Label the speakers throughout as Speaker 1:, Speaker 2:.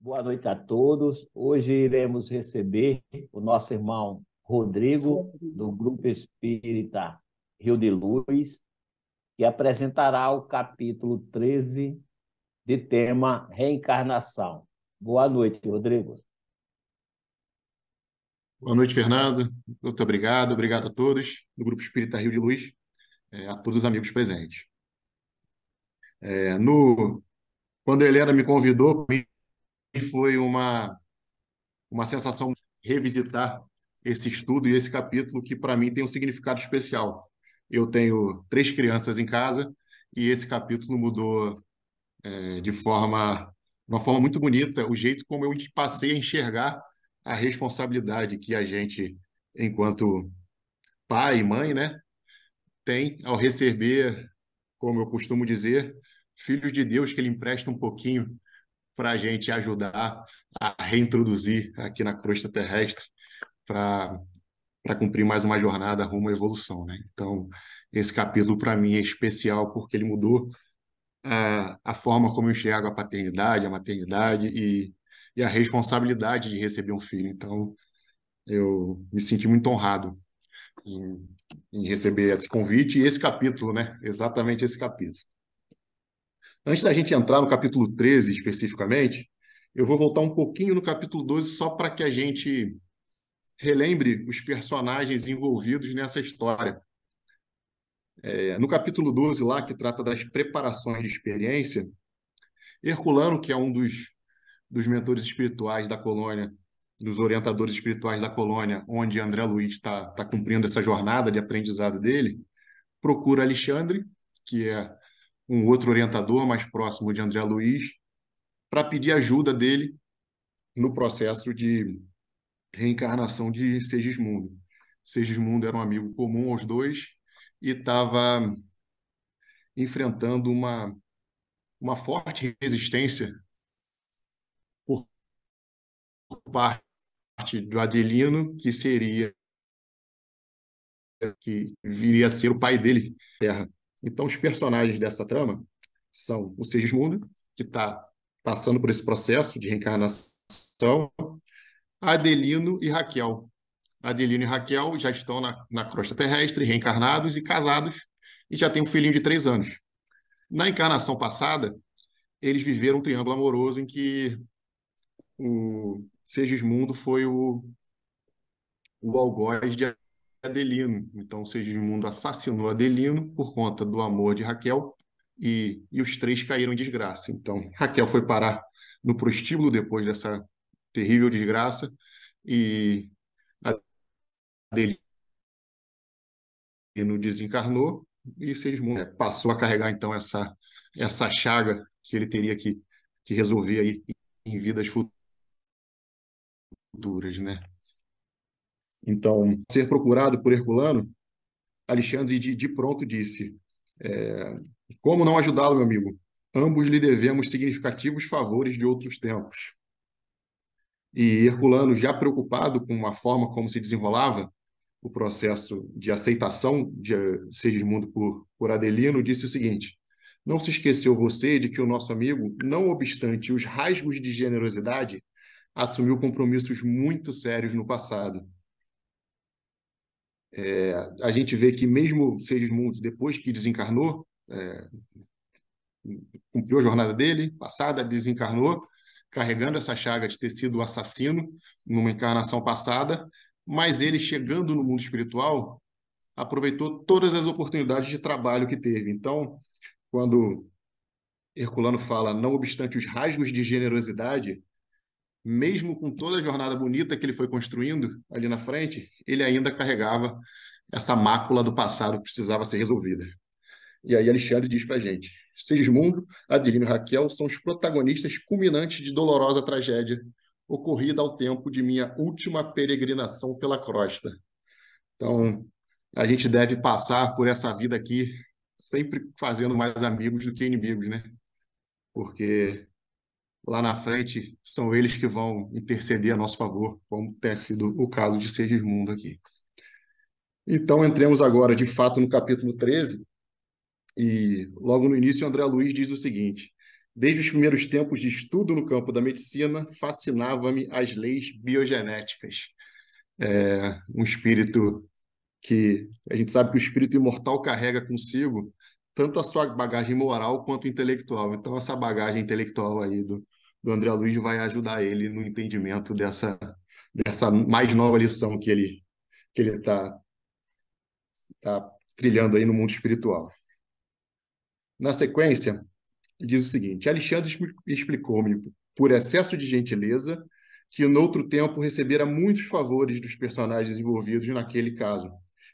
Speaker 1: Boa noite a todos. Hoje iremos receber o nosso irmão Rodrigo, do Grupo Espírita Rio de Luz, que apresentará o capítulo 13 de tema Reencarnação. Boa noite, Rodrigo.
Speaker 2: Boa noite, Fernando. Muito obrigado. Obrigado a todos do Grupo Espírita Rio de Luz, a todos os amigos presentes. É, no, Quando a Helena me convidou, para mim foi uma sensação de revisitar esse estudo e esse capítulo que, para mim, tem um significado especial. Eu tenho 3 crianças em casa e esse capítulo mudou de uma forma muito bonita o jeito como eu passei a enxergar a responsabilidade que a gente, enquanto pai e mãe, né, tem ao receber, como eu costumo dizer, filhos de Deus que ele empresta um pouquinho para a gente ajudar a reintroduzir aqui na crosta terrestre para cumprir mais uma jornada rumo à evolução, né? Então, esse capítulo para mim é especial porque ele mudou a forma como eu enxergo a paternidade, a maternidade e a responsabilidade de receber um filho. Então, eu me senti muito honrado em, em receber esse convite e esse capítulo, né? Exatamente esse capítulo. Antes da gente entrar no capítulo 13 especificamente, eu vou voltar um pouquinho no capítulo 12 só para que a gente relembre os personagens envolvidos nessa história. No capítulo 12 lá, que trata das preparações de experiência, Herculano, que é um dos mentores espirituais da colônia, dos orientadores espirituais da colônia, onde André Luiz está cumprindo essa jornada de aprendizado dele, procura Alexandre, que é um outro orientador mais próximo de André Luiz, para pedir ajuda dele no processo de reencarnação de Segismundo. Segismundo era um amigo comum aos dois e estava enfrentando uma forte resistência por parte do Adelino, que viria a ser o pai dele, Terra. Então, os personagens dessa trama são o Segismundo, que está passando por esse processo de reencarnação, Adelino e Raquel. Adelino e Raquel já estão na crosta terrestre, reencarnados e casados, e já têm um filhinho de 3 anos. Na encarnação passada, eles viveram um triângulo amoroso em que o Segismundo foi o algoz de Adelino. Então, Segismundo assassinou Adelino por conta do amor de Raquel e os três caíram em desgraça. Então, Raquel foi parar no prostíbulo depois dessa terrível desgraça e Adelino desencarnou e Segismundo passou a carregar então essa chaga que ele teria que resolver aí em vidas futuras, né? Então, ser procurado por Herculano, Alexandre de pronto disse: é, como não ajudá-lo, meu amigo? Ambos lhe devemos significativos favores de outros tempos. E Herculano, já preocupado com a forma como se desenrolava o processo de aceitação de Segismundo por Adelino, disse o seguinte: não se esqueceu você de que o nosso amigo, não obstante os rasgos de generosidade, assumiu compromissos muito sérios no passado. A gente vê que mesmo Segismundo, depois que desencarnou, cumpriu a jornada dele, passada, desencarnou, carregando essa chaga de ter sido o assassino numa encarnação passada, mas ele, chegando no mundo espiritual, aproveitou todas as oportunidades de trabalho que teve. Então, quando Herculano fala, não obstante os rasgos de generosidade, mesmo com toda a jornada bonita que ele foi construindo ali na frente, ele ainda carregava essa mácula do passado que precisava ser resolvida. E aí Alexandre diz para a gente: Segismundo, Adelino e Raquel são os protagonistas culminantes de dolorosa tragédia ocorrida ao tempo de minha última peregrinação pela crosta. Então, a gente deve passar por essa vida aqui sempre fazendo mais amigos do que inimigos, né? Porque lá na frente são eles que vão interceder a nosso favor, como tem sido o caso de Segismundo aqui. Então, entremos agora, de fato, no capítulo 13, e logo no início, André Luiz diz o seguinte: Desde os primeiros tempos de estudo no campo da medicina, fascinava-me as leis biogenéticas. Um espírito que a gente sabe que o espírito imortal carrega consigo tanto a sua bagagem moral quanto intelectual. Então, essa bagagem intelectual aí do André Luiz vai ajudar ele no entendimento dessa mais nova lição que ele está tá trilhando aí no mundo espiritual. Na sequência, diz o seguinte: Alexandre explicou-me, por excesso de gentileza, que noutro tempo recebera muitos favores dos personagens envolvidos naquele caso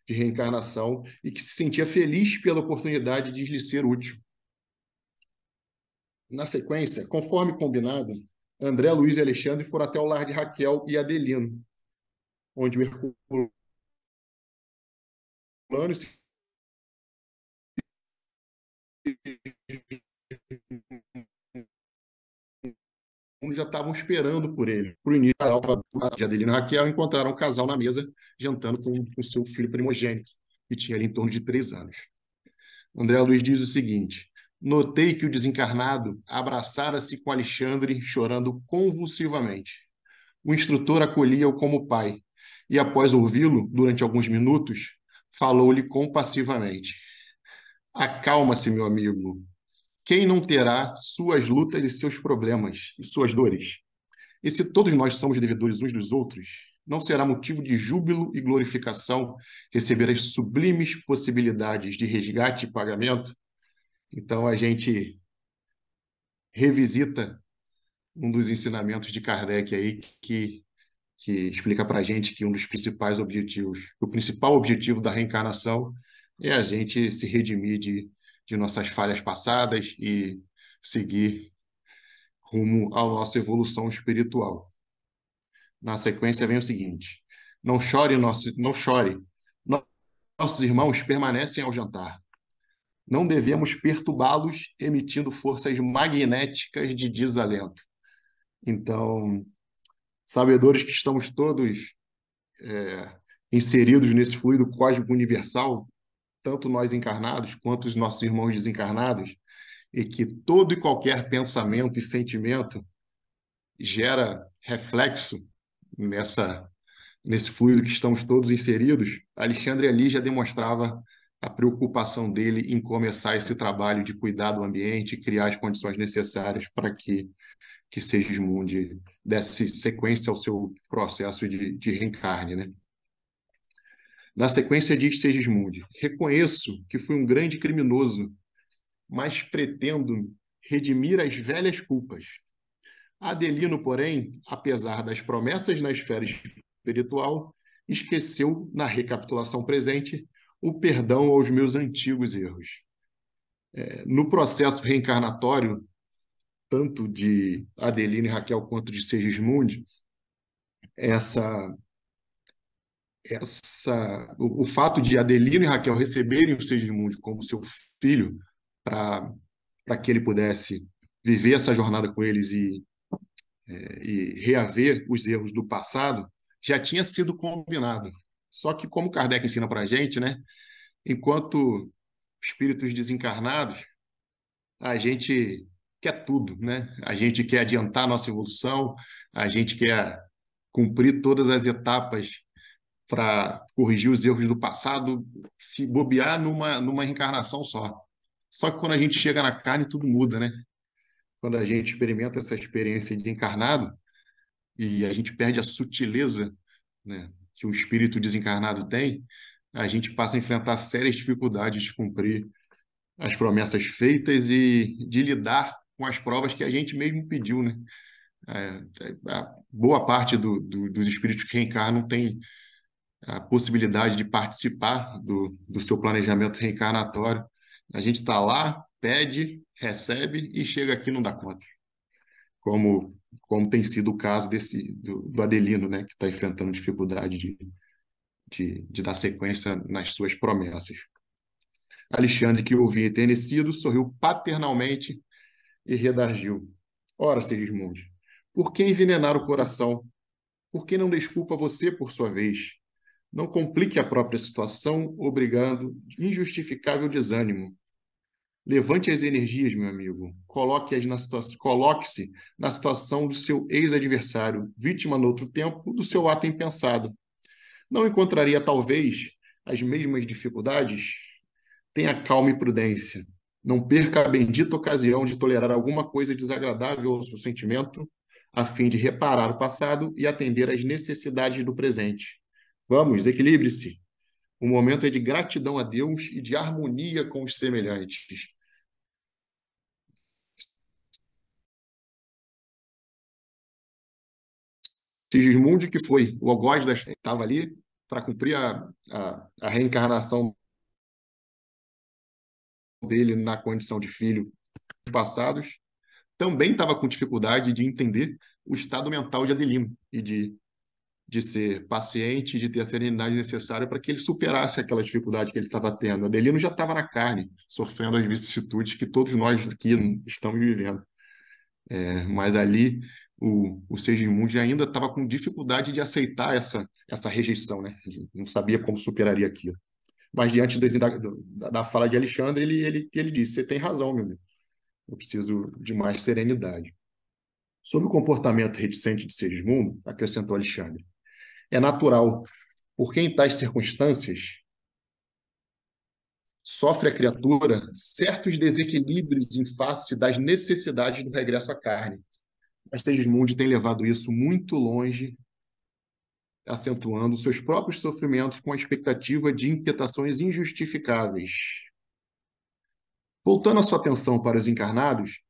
Speaker 2: de reencarnação e que se sentia feliz pela oportunidade de lhe ser útil. Na sequência, conforme combinado, André, Luiz e Alexandre foram até o lar de Raquel e Adelino, onde o Herculano já estavam esperando por ele. Para o início de Adelino e Raquel, encontraram um casal na mesa, jantando com o seu filho primogênito, que tinha ali em torno de 3 anos. André Luiz diz o seguinte: notei que o desencarnado abraçara-se com Alexandre, chorando convulsivamente. O instrutor acolhia-o como pai, e após ouvi-lo, durante alguns minutos, falou-lhe compassivamente: acalma-se, meu amigo. Quem não terá suas lutas e seus problemas e suas dores? E se todos nós somos devedores uns dos outros, não será motivo de júbilo e glorificação receber as sublimes possibilidades de resgate e pagamento? Então a gente revisita um dos ensinamentos de Kardec aí que explica para a gente que um dos principais objetivos, o principal objetivo da reencarnação é a gente se redimir de nossas falhas passadas e seguir rumo à nossa evolução espiritual. Na sequência vem o seguinte: não chore, não chore. Nossos irmãos permanecem ao jantar. Não devemos perturbá-los emitindo forças magnéticas de desalento. Então, sabedores que estamos todos inseridos nesse fluido cósmico universal, tanto nós encarnados quanto os nossos irmãos desencarnados, e que todo e qualquer pensamento e sentimento gera reflexo nesse fluido que estamos todos inseridos, Alexandre ali já demonstrava a preocupação dele em começar esse trabalho de cuidar do ambiente e criar as condições necessárias para que Segismundo desse sequência ao seu processo de reencarne, né? Na sequência diz Segismundo: reconheço que fui um grande criminoso, mas pretendo redimir as velhas culpas. Adelino, porém, apesar das promessas na esfera espiritual, esqueceu, na recapitulação presente, o perdão aos meus antigos erros. No processo reencarnatório, tanto de Adelino e Raquel quanto de Segismundo, o fato de Adelino e Raquel receberem o Segismundo como seu filho, para que ele pudesse viver essa jornada com eles e reaver os erros do passado, já tinha sido combinado. Só que, como Kardec ensina para a gente, né, enquanto espíritos desencarnados, a gente quer tudo, né? A gente quer adiantar a nossa evolução, a gente quer cumprir todas as etapas para corrigir os erros do passado, se bobear numa reencarnação só. Só que quando a gente chega na carne, tudo muda, né? Quando a gente experimenta essa experiência de encarnado e a gente perde a sutileza, né, que o espírito desencarnado tem, a gente passa a enfrentar sérias dificuldades de cumprir as promessas feitas e de lidar com as provas que a gente mesmo pediu, né? A boa parte dos espíritos que reencarnam tem a possibilidade de participar do seu planejamento reencarnatório. A gente está lá, pede, recebe e chega aqui e não dá conta. Como tem sido o caso do Adelino, né, que está enfrentando dificuldade de dar sequência nas suas promessas. Alexandre, que ouvia enternecido, sorriu paternalmente e redarguiu: ora, Segismundo, por que envenenar o coração? Por que não desculpa você por sua vez? Não complique a própria situação, obrigando injustificável desânimo. Levante as energias, meu amigo. Coloque-se na situação do seu ex-adversário, vítima no outro tempo do seu ato impensado. Não encontraria, talvez, as mesmas dificuldades? Tenha calma e prudência. Não perca a bendita ocasião de tolerar alguma coisa desagradável ao seu sentimento, a fim de reparar o passado e atender às necessidades do presente. Vamos, equilibre-se. O momento é de gratidão a Deus e de harmonia com os semelhantes. Sigismundo, que foi o algoz da estava ali para cumprir a reencarnação dele na condição de filho passados, também estava com dificuldade de entender o estado mental de Adelino e de ser paciente, de ter a serenidade necessária para que ele superasse aquela dificuldade que ele estava tendo. Adelino já estava na carne, sofrendo as vicissitudes que todos nós aqui estamos vivendo. Mas ali o Segismundo ainda estava com dificuldade de aceitar essa rejeição, né? Ele não sabia como superaria aquilo. Mas diante da fala de Alexandre, ele disse: Você tem razão, meu amigo. Eu preciso de mais serenidade. Sobre o comportamento reticente de Segismundo, acrescentou Alexandre, é natural, porque em tais circunstâncias sofre a criatura certos desequilíbrios em face das necessidades do regresso à carne. Mas Segismundo tem levado isso muito longe, acentuando seus próprios sofrimentos com a expectativa de inquietações injustificáveis. Voltando a sua atenção para os encarnados,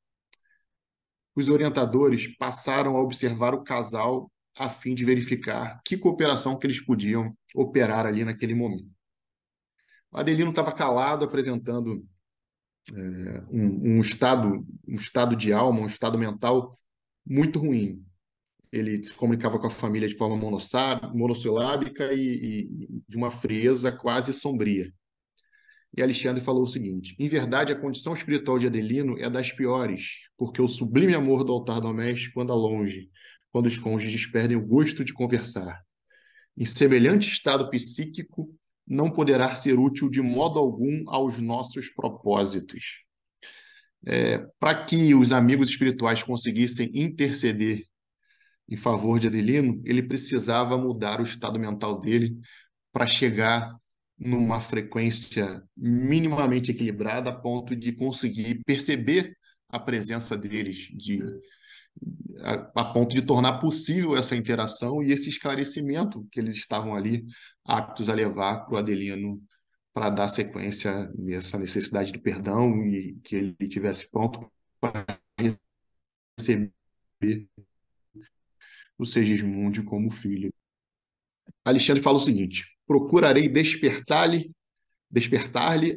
Speaker 2: os orientadores passaram a observar o casal a fim de verificar que cooperação que eles podiam operar ali naquele momento. O Adelino estava calado, apresentando um estado de alma, um estado mental muito ruim. Ele se comunicava com a família de forma monossilábica e de uma frieza quase sombria. E Alexandre falou o seguinte: em verdade, a condição espiritual de Adelino é das piores, porque o sublime amor do altar doméstico anda longe, quando os cônjuges perdem o gosto de conversar. Em semelhante estado psíquico, não poderá ser útil de modo algum aos nossos propósitos. Para que os amigos espirituais conseguissem interceder em favor de Adelino, ele precisava mudar o estado mental dele para chegar numa frequência minimamente equilibrada a ponto de conseguir perceber a presença deles, a ponto de tornar possível essa interação e esse esclarecimento que eles estavam ali aptos a levar para o Adelino para dar sequência nessa necessidade de perdão e que ele tivesse pronto para receber o Segismundo como filho. Alexandre fala o seguinte: procurarei despertar-lhe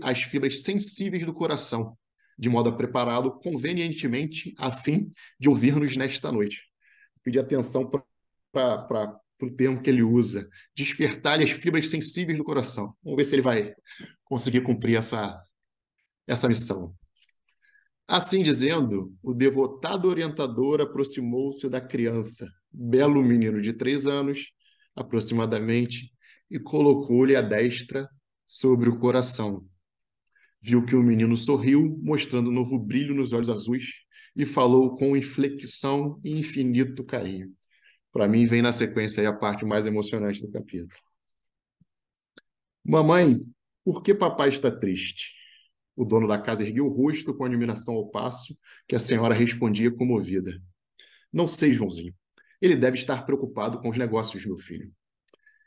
Speaker 2: as fibras sensíveis do coração, de modo a prepará-lo convenientemente a fim de ouvir-nos nesta noite. Pedir atenção para o termo que ele usa: despertar-lhe as fibras sensíveis do coração. Vamos ver se ele vai conseguir cumprir essa missão. Assim dizendo, o devotado orientador aproximou-se da criança, belo menino de 3 anos, aproximadamente, e colocou-lhe a destra sobre o coração. Viu que o menino sorriu, mostrando um novo brilho nos olhos azuis, e falou com inflexão e infinito carinho. Para mim, vem na sequência aí a parte mais emocionante do capítulo. Mamãe, por que papai está triste? O dono da casa ergueu o rosto com admiração ao passo que a senhora respondia comovida. Não sei, Joãozinho. Ele deve estar preocupado com os negócios, meu filho.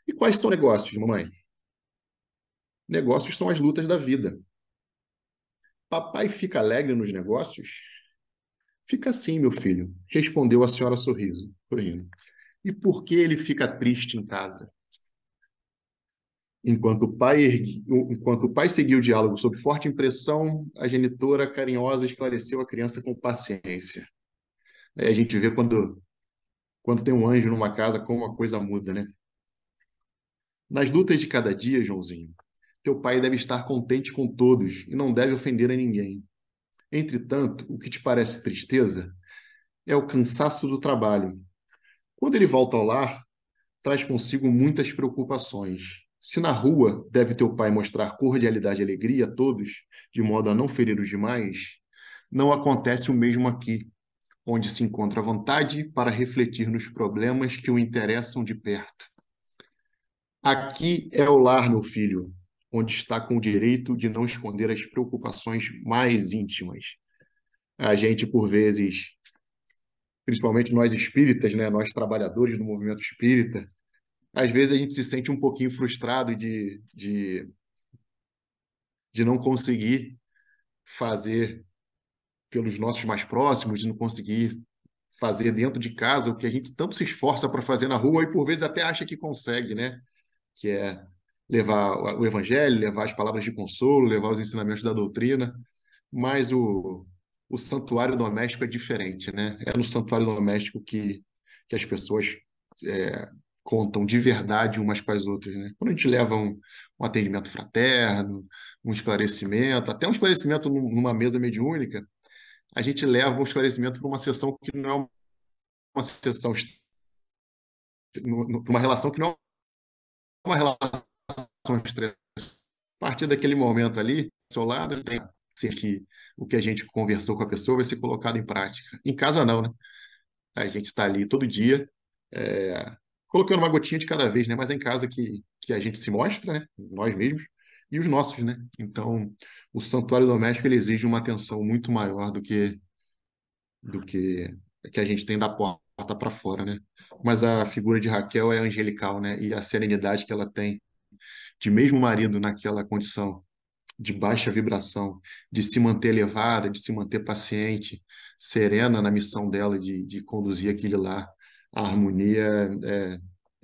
Speaker 2: E quais são negócios, mamãe? Negócios são as lutas da vida. Papai fica alegre nos negócios? Fica sim, meu filho, respondeu a senhora sorrindo. E por que ele fica triste em casa? Enquanto o pai seguiu o diálogo sob forte impressão, a genitora carinhosa esclareceu a criança com paciência. Aí a gente vê quando tem um anjo numa casa, como a coisa muda, né? Nas lutas de cada dia, Joãozinho, teu pai deve estar contente com todos e não deve ofender a ninguém. Entretanto, o que te parece tristeza é o cansaço do trabalho. Quando ele volta ao lar, traz consigo muitas preocupações. Se na rua deve teu pai mostrar cordialidade e alegria a todos, de modo a não ferir os demais, não acontece o mesmo aqui, onde se encontra vontade para refletir nos problemas que o interessam de perto. Aqui é o lar, meu filho, onde está com o direito de não esconder as preocupações mais íntimas. A gente, por vezes, principalmente nós espíritas, né, nós trabalhadores do movimento espírita, às vezes a gente se sente um pouquinho frustrado de não conseguir fazer pelos nossos mais próximos, de não conseguir fazer dentro de casa o que a gente tanto se esforça para fazer na rua e por vezes até acha que consegue, né? Que é levar o evangelho, levar as palavras de consolo, levar os ensinamentos da doutrina, mas o santuário doméstico é diferente, né? É no santuário doméstico que as pessoas é, contam de verdade umas para as outras, né? Quando a gente leva um atendimento fraterno, um esclarecimento, até um esclarecimento numa mesa mediúnica, a gente leva um esclarecimento para uma sessão que não é uma sessão, para uma relação que não é uma relação estressante. A partir daquele momento ali, do seu lado, ele tem que ser que o que a gente conversou com a pessoa vai ser colocado em prática. Em casa, não, né? A gente está ali todo dia, é, colocando uma gotinha de cada vez, né? Mas é em casa que a gente se mostra, né? Nós mesmos, e os nossos, né? Então, o santuário doméstico ele exige uma atenção muito maior do que a gente tem da porta para fora, né? Mas a figura de Raquel é angelical, né? E a serenidade que ela tem, de mesmo o marido naquela condição de baixa vibração, de se manter elevada, de se manter paciente, serena na missão dela de conduzir aquele lá, a harmonia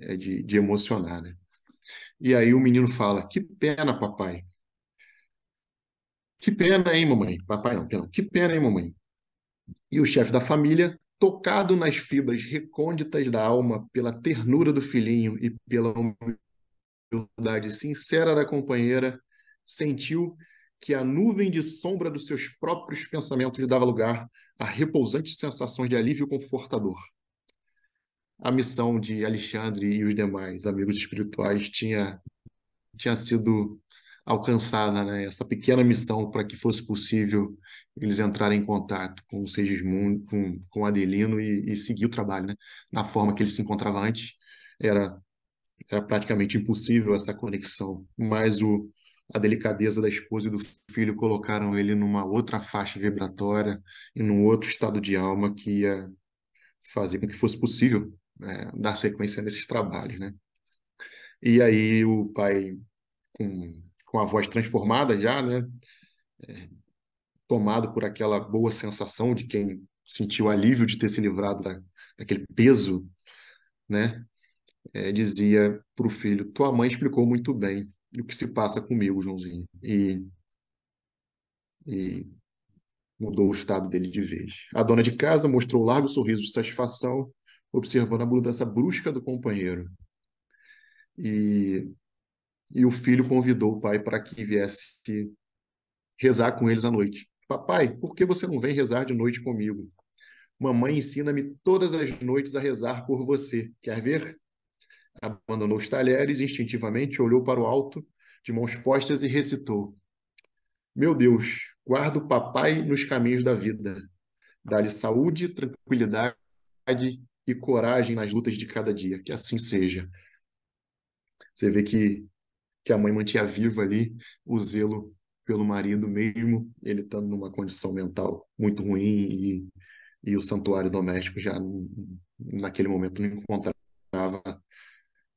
Speaker 2: é de emocionar, né? E aí o menino fala: Que pena, papai. Que pena, hein, mamãe? Papai não, perdão. Que pena, hein, mamãe? E o chefe da família, tocado nas fibras recônditas da alma pela ternura do filhinho e pela humildade sincera da companheira, sentiu que a nuvem de sombra dos seus próprios pensamentos lhe dava lugar a repousantes sensações de alívio confortador. A missão de Alexandre e os demais amigos espirituais tinha sido alcançada, né? Essa pequena missão para que fosse possível eles entrarem em contato com o Segismundo, com Adelino e seguir o trabalho, né? Na forma que ele se encontrava antes, era, era praticamente impossível essa conexão, mas a delicadeza da esposa e do filho colocaram ele numa outra faixa vibratória e num outro estado de alma que ia fazer com que fosse possível, dar sequência nesses trabalhos, né? E aí o pai com a voz transformada já, né? Tomado por aquela boa sensação de quem sentiu alívio de ter se livrado daquele peso, né? Dizia para o filho: Tua mãe explicou muito bem o que se passa comigo, Joãozinho. E mudou o estado dele de vez. A dona de casa mostrou um largo sorriso de satisfação, observando a mudança brusca do companheiro. E, e o filho convidou o pai para que viesse rezar com eles à noite. Papai, por que você não vem rezar de noite comigo? Mamãe ensina-me todas as noites a rezar por você. Quer ver? Abandonou os talheres, instintivamente olhou para o alto, de mãos postas, e recitou: Meu Deus, guarda o papai nos caminhos da vida. Dá-lhe saúde, tranquilidade e coragem nas lutas de cada dia. Que assim seja. Você vê que a mãe mantinha vivo ali o zelo pelo marido, mesmo ele estando numa condição mental muito ruim e o santuário doméstico já naquele momento não encontrava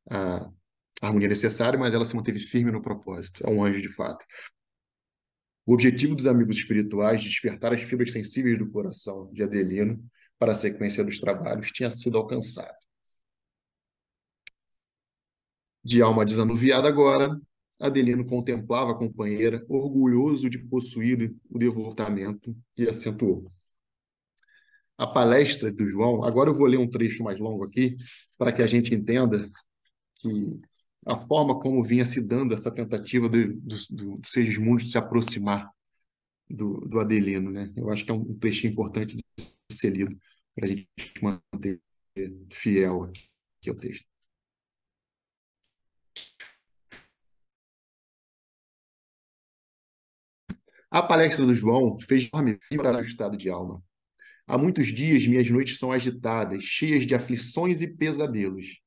Speaker 2: a harmonia necessária, mas ela se manteve firme no propósito. É um anjo de fato. O objetivo dos amigos espirituais de despertar as fibras sensíveis do coração de Adelino para a sequência dos trabalhos tinha sido alcançado. De alma desanuviada agora, Adelino contemplava a companheira, orgulhoso de possuir o devotamento, e acentuou. A palestra do João, agora eu vou ler um trecho mais longo aqui, para que a gente entenda que a forma como vinha se dando essa tentativa do Segismundo de se aproximar do Adelino, né? Eu acho que é um trecho importante de ser lido para a gente manter fiel aqui ao texto. A palestra do João fez enorme para o estado de alma. Há muitos dias minhas noites são agitadas, cheias de aflições e pesadelos.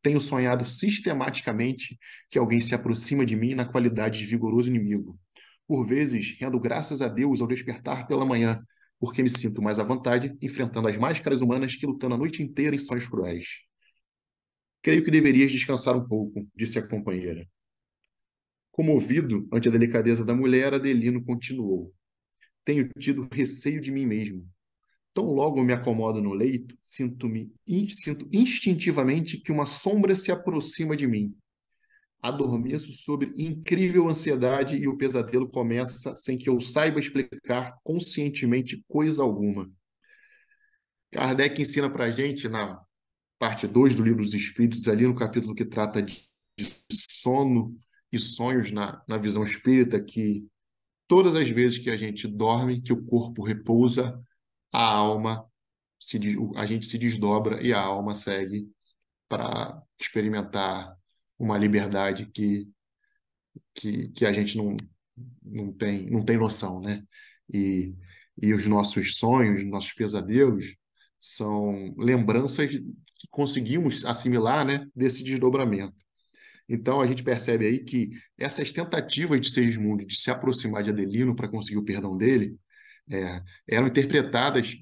Speaker 2: Tenho sonhado sistematicamente que alguém se aproxima de mim na qualidade de vigoroso inimigo. Por vezes, rendo graças a Deus ao despertar pela manhã, porque me sinto mais à vontade enfrentando as máscaras humanas que lutando a noite inteira em sonhos cruéis. Creio que deverias descansar um pouco, disse a companheira. Comovido ante a delicadeza da mulher, Adelino continuou. Tenho tido receio de mim mesmo. Tão logo me acomodo no leito, sinto instintivamente que uma sombra se aproxima de mim. Adormeço sob incrível ansiedade e o pesadelo começa sem que eu saiba explicar conscientemente coisa alguma. Kardec ensina para a gente, na parte 2 do Livro dos Espíritos, ali no capítulo que trata de sono e sonhos na visão espírita, que todas as vezes que a gente dorme, que o corpo repousa, a alma a gente se desdobra e a alma segue para experimentar uma liberdade que a gente não tem noção, né? E, e os nossos sonhos, nossos pesadelos são lembranças que conseguimos assimilar, né, desse desdobramento. Então a gente percebe aí que essas tentativas de Segismundo de se aproximar de Adelino para conseguir o perdão dele eram interpretadas,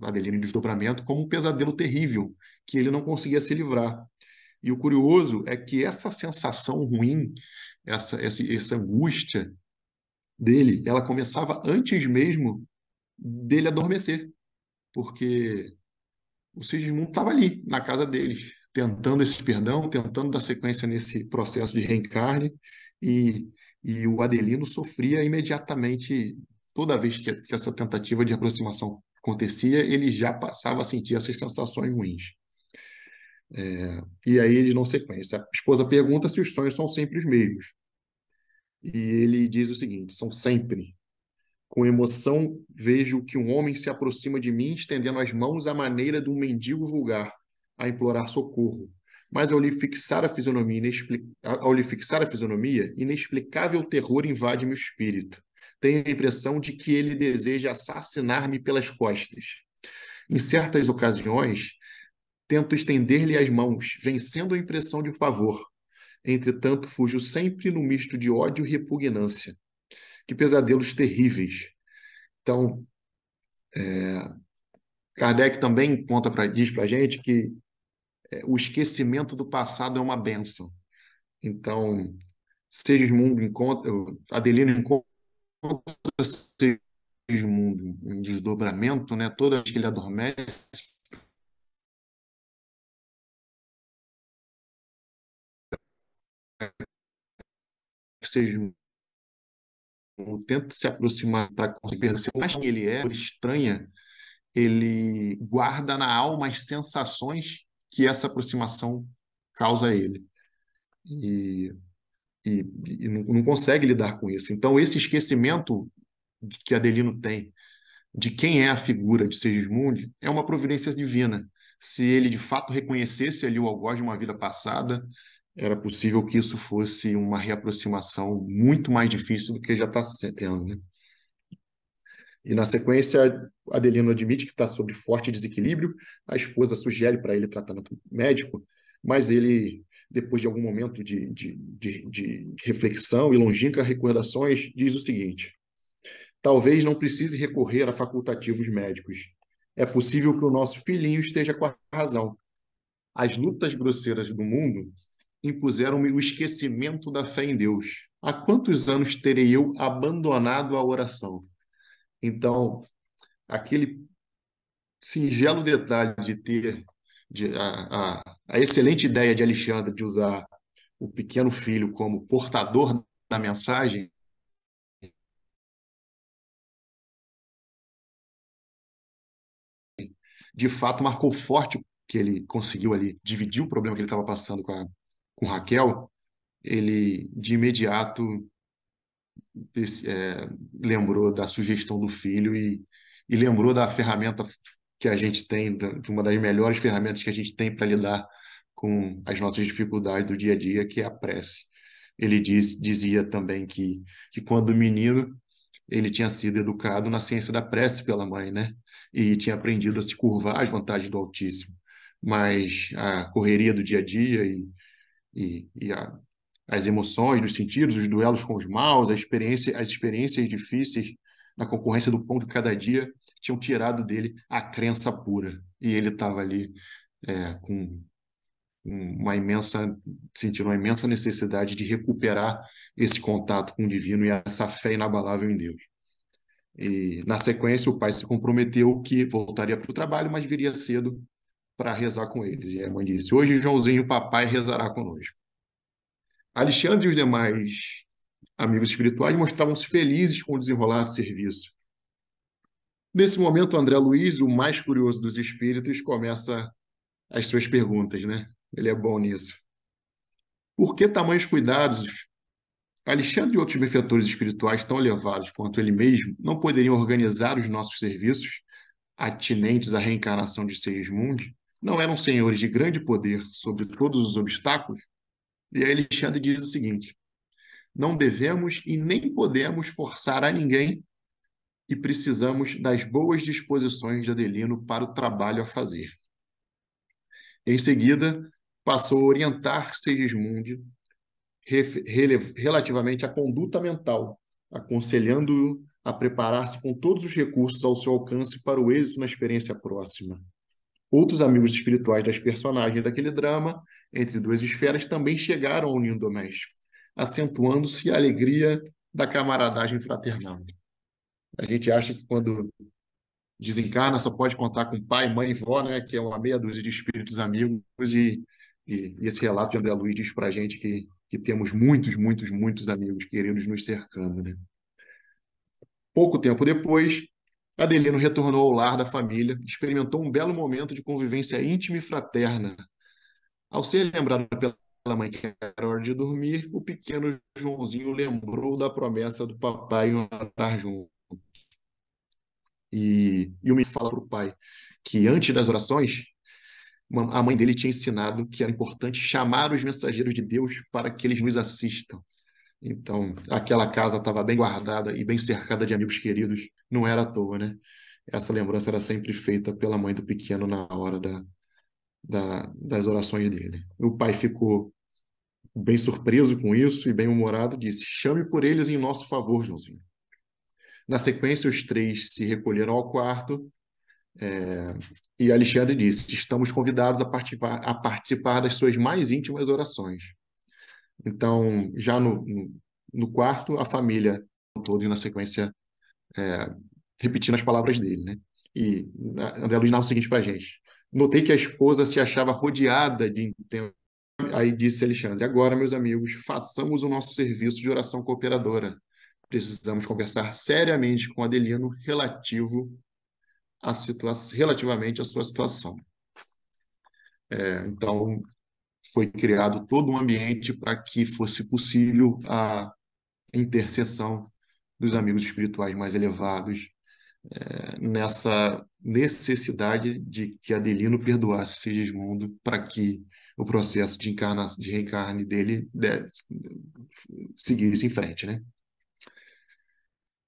Speaker 2: Adelino em desdobramento, como um pesadelo terrível, que ele não conseguia se livrar. E o curioso é que essa sensação ruim, essa angústia dele, ela começava antes mesmo dele adormecer, porque o Sigismundo estava ali, na casa deles, tentando esse perdão, tentando dar sequência nesse processo de reencarne, e, e o Adelino sofria imediatamente, toda vez que essa tentativa de aproximação acontecia, ele já passava a sentir essas sensações ruins. E aí eles dão sequência. A esposa pergunta se os sonhos são sempre os mesmos. E ele diz o seguinte: são sempre. Com emoção, vejo que um homem se aproxima de mim, estendendo as mãos à maneira de um mendigo vulgar, a implorar socorro. Mas ao lhe fixar a fisionomia, inexplicável terror invade meu espírito. Tenho a impressão de que ele deseja assassinar-me pelas costas. Em certas ocasiões, tento estender-lhe as mãos, vencendo a impressão de favor. Entretanto, fujo sempre no misto de ódio e repugnância. Que pesadelos terríveis. Então, Kardec também diz para a gente que o esquecimento do passado é uma bênção. Então, Segismundo encontra, Adelino encontra Segismundo em desdobramento, né? Toda vez que ele adormece, Segismundo tenta se aproximar para conseguir perceber mais quem ele é, por estranha, ele guarda na alma as sensações que essa aproximação causa a ele. E, e não consegue lidar com isso. Então, esse esquecimento que Adelino tem de quem é a figura de Segismundo é uma providência divina. Se ele de fato reconhecesse ali o algoz de uma vida passada, era possível que isso fosse uma reaproximação muito mais difícil do que já está tendo, né? E na sequência, Adelino admite que está sob forte desequilíbrio, a esposa sugere para ele tratamento médico, mas ele, depois de algum momento de reflexão e longínquas recordações, diz o seguinte: talvez não precise recorrer a facultativos médicos. É possível que o nosso filhinho esteja com a razão. As lutas grosseiras do mundo impuseram-me o esquecimento da fé em Deus. Há quantos anos terei eu abandonado a oração? Então, aquele singelo detalhe de ter a excelente ideia de Alexandre de usar o pequeno filho como portador da mensagem, de fato marcou forte que ele conseguiu ali dividir o problema que ele estava passando com Raquel. Ele de imediato lembrou da sugestão do filho e lembrou da ferramenta que a gente tem, de uma das melhores ferramentas que a gente tem para lidar com as nossas dificuldades do dia a dia, que é a prece. Ele dizia também que quando menino, ele tinha sido educado na ciência da prece pela mãe, né? E tinha aprendido a se curvar às vontades do Altíssimo. Mas a correria do dia a dia e as emoções dos sentidos, os duelos com os maus, as experiências difíceis na concorrência do pão de cada dia tinham tirado dele a crença pura. E ele estava ali com uma imensa, sentindo uma imensa necessidade de recuperar esse contato com o divino e essa fé inabalável em Deus. E, na sequência, o pai se comprometeu que voltaria para o trabalho, mas viria cedo para rezar com eles. E a mãe disse: Hoje, Joãozinho, papai rezará conosco. Alexandre e os demais amigos espirituais mostravam-se felizes com o desenrolar do serviço. Nesse momento, André Luiz, o mais curioso dos espíritos, começa as suas perguntas, né? Ele é bom nisso. Por que tamanhos cuidados? Alexandre e outros benfeitores espirituais tão elevados quanto ele mesmo não poderiam organizar os nossos serviços atinentes à reencarnação de Segismundo? Não eram senhores de grande poder sobre todos os obstáculos? E aí Alexandre diz o seguinte: não devemos e nem podemos forçar a ninguém e precisamos das boas disposições de Adelino para o trabalho a fazer. Em seguida, passou a orientar Segismundo relativamente à conduta mental, aconselhando-o a preparar-se com todos os recursos ao seu alcance para o êxito na experiência próxima. Outros amigos espirituais das personagens daquele drama, entre duas esferas, também chegaram ao ninho doméstico, acentuando-se a alegria da camaradagem fraternal. A gente acha que quando desencarna só pode contar com pai, mãe e vó, né, que é uma meia dúzia de espíritos amigos, e esse relato de André Luiz diz para a gente que temos muitos, muitos, muitos amigos queridos nos cercando, né? Pouco tempo depois, Adelino retornou ao lar da família, experimentou um belo momento de convivência íntima e fraterna. Ao ser lembrado pela mãe que era hora de dormir, o pequeno Joãozinho lembrou da promessa do papai em orar junto. E o menino fala para o pai que antes das orações, a mãe dele tinha ensinado que era importante chamar os mensageiros de Deus para que eles nos assistam. Então, aquela casa estava bem guardada e bem cercada de amigos queridos, não era à toa, né? Essa lembrança era sempre feita pela mãe do pequeno na hora das orações dele. O pai ficou bem surpreso com isso e bem humorado, disse: chame por eles em nosso favor, Joãozinho. Na sequência, os três se recolheram ao quarto e Alexandre disse: estamos convidados a participar das suas mais íntimas orações. Então, já no quarto, a família toda, e na sequência, repetindo as palavras dele, né? E André Luiz narra o seguinte para a gente: notei que a esposa se achava rodeada de intenso. Aí disse Alexandre: agora, meus amigos, façamos o nosso serviço de oração cooperadora. Precisamos conversar seriamente com Adelino relativamente à sua situação. Então, foi criado todo um ambiente para que fosse possível a intercessão dos amigos espirituais mais elevados, nessa necessidade de que Adelino perdoasse Sigismundo para que o processo de reencarne dele seguisse em frente, né?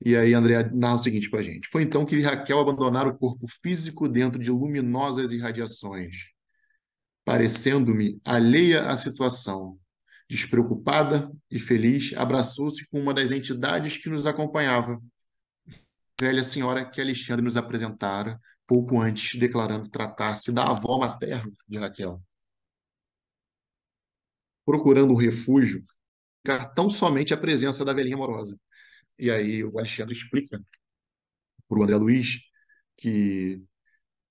Speaker 2: E aí André narra o seguinte para a gente: foi então que Raquel abandonara o corpo físico dentro de luminosas irradiações, parecendo-me alheia à situação. Despreocupada e feliz, abraçou-se com uma das entidades que nos acompanhava, velha senhora que Alexandre nos apresentara pouco antes, declarando tratar-se da avó materna de Raquel. Procurando um refúgio, tão somente a presença da velhinha amorosa. E aí o Alexandre explica para o André Luiz que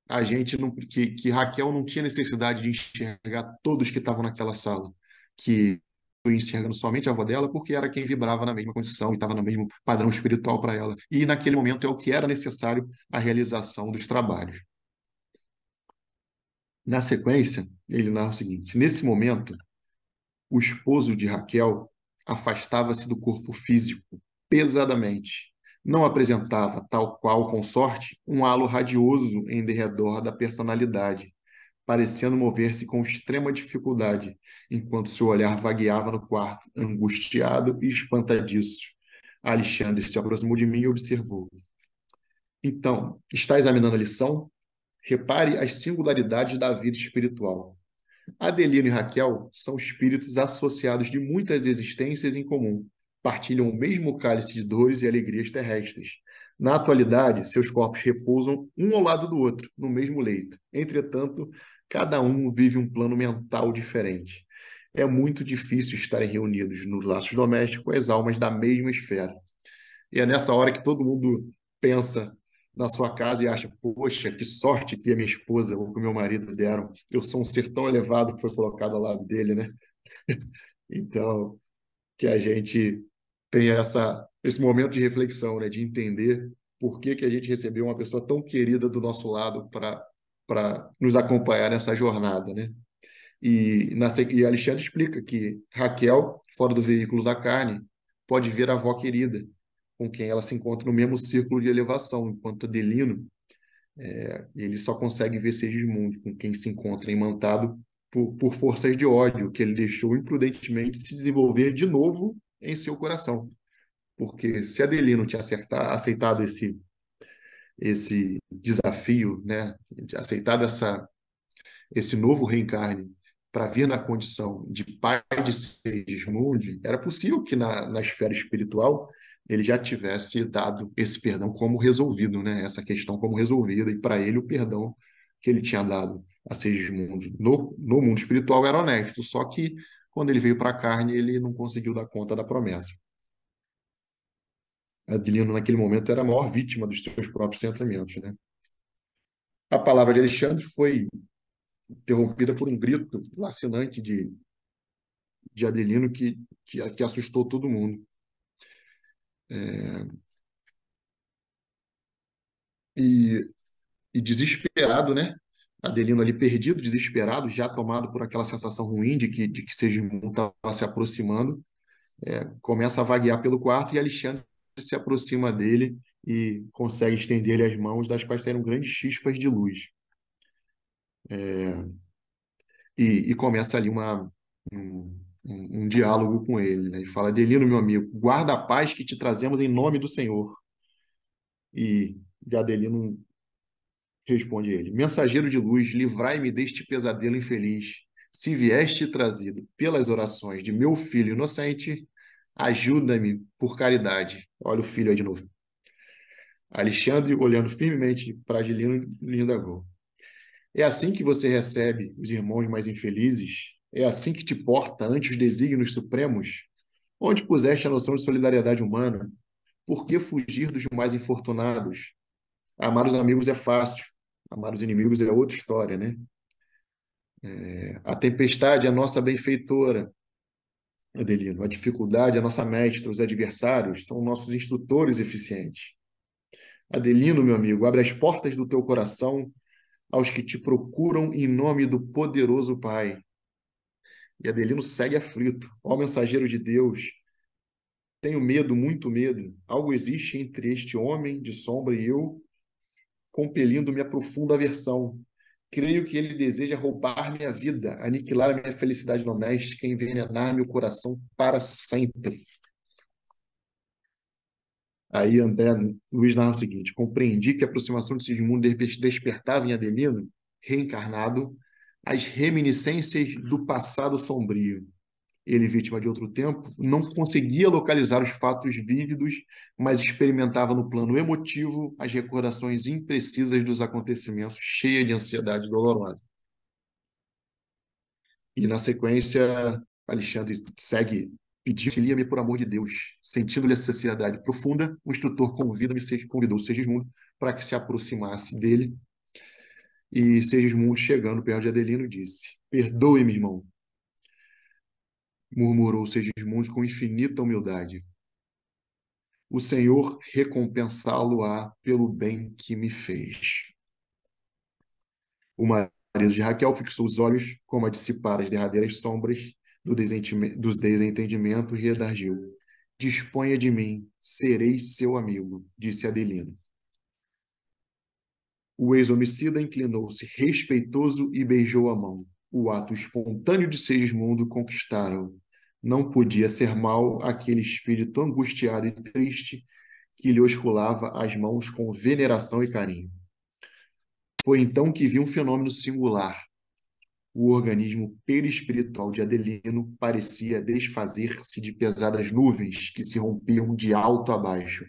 Speaker 2: a gente não, que Raquel não tinha necessidade de enxergar todos que estavam naquela sala, que enxergando somente a avó dela, porque era quem vibrava na mesma condição e estava no mesmo padrão espiritual para ela. E naquele momento é o que era necessário a realização dos trabalhos. Na sequência, ele narra o seguinte: nesse momento, o esposo de Raquel afastava-se do corpo físico pesadamente. Não apresentava, tal qual o consorte, um halo radioso em derredor da personalidade, parecendo mover-se com extrema dificuldade, enquanto seu olhar vagueava no quarto, angustiado e espantadiço. Alexandre se aproximou de mim e observou. Então, está examinando a lição? Repare as singularidades da vida espiritual. Adelino e Raquel são espíritos associados de muitas existências em comum. Partilham o mesmo cálice de dores e alegrias terrestres. Na atualidade, seus corpos repousam um ao lado do outro, no mesmo leito. Entretanto, cada um vive um plano mental diferente. É muito difícil estarem reunidos nos laços domésticos as almas da mesma esfera. E é nessa hora que todo mundo pensa na sua casa e acha, poxa, que sorte que a minha esposa ou que o meu marido deram. Eu sou um ser tão elevado que foi colocado ao lado dele, né? Então, que a gente tenha esse momento de reflexão, né? De entender por que que a gente recebeu uma pessoa tão querida do nosso lado para nos acompanhar nessa jornada, né? E Alexandre explica que Raquel, fora do veículo da carne, pode ver a avó querida, com quem ela se encontra no mesmo círculo de elevação, enquanto Adelino, ele só consegue ver Segismundo, com quem se encontra imantado por forças de ódio que ele deixou imprudentemente se desenvolver de novo em seu coração. Porque se Adelino tinha aceitado esse desafio, né, aceitado esse novo reencarne para vir na condição de pai de Segismundo, era possível que na esfera espiritual ele já tivesse dado esse perdão como resolvido, né? Essa questão como resolvida, e para ele o perdão que ele tinha dado a Segismundo no mundo espiritual era honesto, só que quando ele veio para a carne, ele não conseguiu dar conta da promessa. Adelino, naquele momento, era a maior vítima dos seus próprios sentimentos, né? A palavra de Alexandre foi interrompida por um grito lacinante de Adelino que assustou todo mundo. E, e desesperado, né? Adelino ali perdido, desesperado, já tomado por aquela sensação ruim de que Segismundo estava se aproximando, começa a vaguear pelo quarto e Alexandre se aproxima dele e consegue estender-lhe as mãos, das quais saíram grandes chispas de luz. E começa ali um diálogo com ele, né? E fala: Adelino, meu amigo, guarda a paz que te trazemos em nome do Senhor. E Adelino responde ele: Mensageiro de luz, livrai-me deste pesadelo infeliz. Se vieste trazido pelas orações de meu filho inocente, ajuda-me por caridade. Olha o filho aí de novo. Alexandre, olhando firmemente para Adelino, lhe indagou: É assim que você recebe os irmãos mais infelizes? É assim que te porta ante os desígnios supremos? Onde puseste a noção de solidariedade humana? Por que fugir dos mais infortunados? Amar os amigos é fácil, amar os inimigos é outra história, né? A tempestade é a nossa benfeitora, Adelino. A dificuldade é a nossa mestra, os adversários são nossos instrutores eficientes. Adelino, meu amigo, abre as portas do teu coração aos que te procuram em nome do poderoso Pai. E Adelino segue aflito. Ó mensageiro de Deus, tenho medo, muito medo. Algo existe entre este homem de sombra e eu, compelindo minha profunda aversão. Creio que ele deseja roubar minha vida, aniquilar a minha felicidade doméstica, envenenar meu coração para sempre. Aí André Luiz narra o seguinte: compreendi que a aproximação de Sigismundo de repente despertava em Adelino, reencarnado, as reminiscências do passado sombrio. Ele, vítima de outro tempo, não conseguia localizar os fatos vívidos, mas experimentava no plano emotivo as recordações imprecisas dos acontecimentos, cheia de ansiedade dolorosa. E, na sequência, Alexandre segue pedindo: auxilia-me por amor de Deus. Sentindo-lhe a sociedade profunda, o instrutor convidou Segismundo para que se aproximasse dele. E Segismundo, chegando perto de Adelino, disse: Perdoe-me, irmão, murmurou Segismundo com infinita humildade. O Senhor recompensá-lo-á pelo bem que me fez. O marido de Raquel fixou os olhos, como a dissipar as derradeiras sombras dos desentendimentos, e redarguiu: Disponha de mim, serei seu amigo, disse Adelino. O ex-homicida inclinou-se respeitoso e beijou a mão. O ato espontâneo de Segismundo conquistara-o. não podia ser mau aquele espírito angustiado e triste que lhe osculava as mãos com veneração e carinho. Foi então que vi um fenômeno singular. O organismo perispiritual de Adelino parecia desfazer-se de pesadas nuvens que se rompiam de alto a baixo,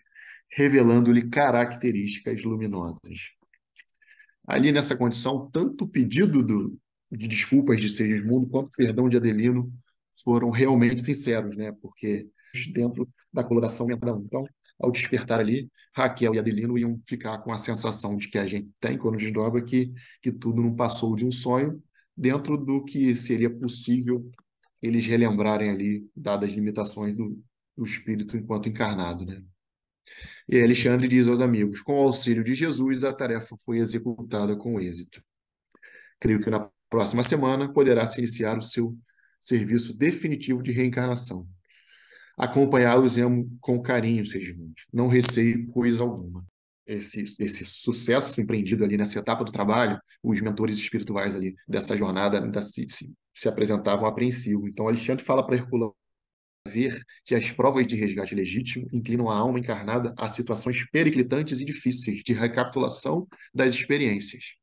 Speaker 2: revelando-lhe características luminosas. Ali nessa condição, tanto o pedido de desculpas de Segismundo quanto o perdão de Adelino foram realmente sinceros, né? Porque dentro da coloração mental. Então, ao despertar ali, Raquel e Adelino iam ficar com a sensação de que a gente tem quando desdobra que tudo não passou de um sonho, dentro do que seria possível eles relembrarem ali, dadas as limitações do espírito enquanto encarnado, né? E aí Alexandre diz aos amigos: com o auxílio de Jesus, a tarefa foi executada com êxito. Creio que na próxima semana poderá se iniciar o seu serviço definitivo de reencarnação. Acompanhá-los com carinho, Segismundo. Não receio coisa alguma. Esse sucesso empreendido ali nessa etapa do trabalho, os mentores espirituais ali dessa jornada ainda se apresentavam apreensivos. Então, Alexandre fala para Herculano ver que as provas de resgate legítimo inclinam a alma encarnada a situações periclitantes e difíceis de recapitulação das experiências.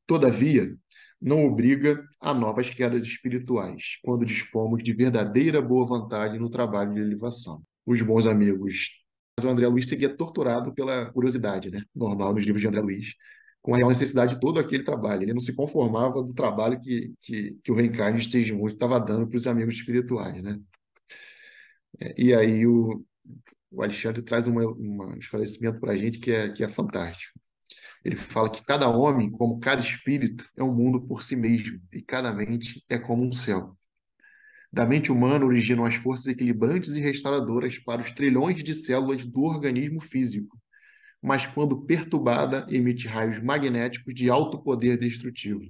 Speaker 2: Todavia, não obriga a novas quedas espirituais, quando dispomos de verdadeira boa vontade no trabalho de elevação. Os bons amigos. Mas o André Luiz seguia torturado pela curiosidade, né? Normal nos livros de André Luiz, com a real necessidade de todo aquele trabalho. Ele não se conformava do trabalho que o reencarne de Segismundo estava dando para os amigos espirituais, né? E aí o Alexandre traz um esclarecimento para a gente que é fantástico. Ele fala que cada homem, como cada espírito, é um mundo por si mesmo, e cada mente é como um céu. Da mente humana originam as forças equilibrantes e restauradoras para os trilhões de células do organismo físico, mas quando perturbada, emite raios magnéticos de alto poder destrutivo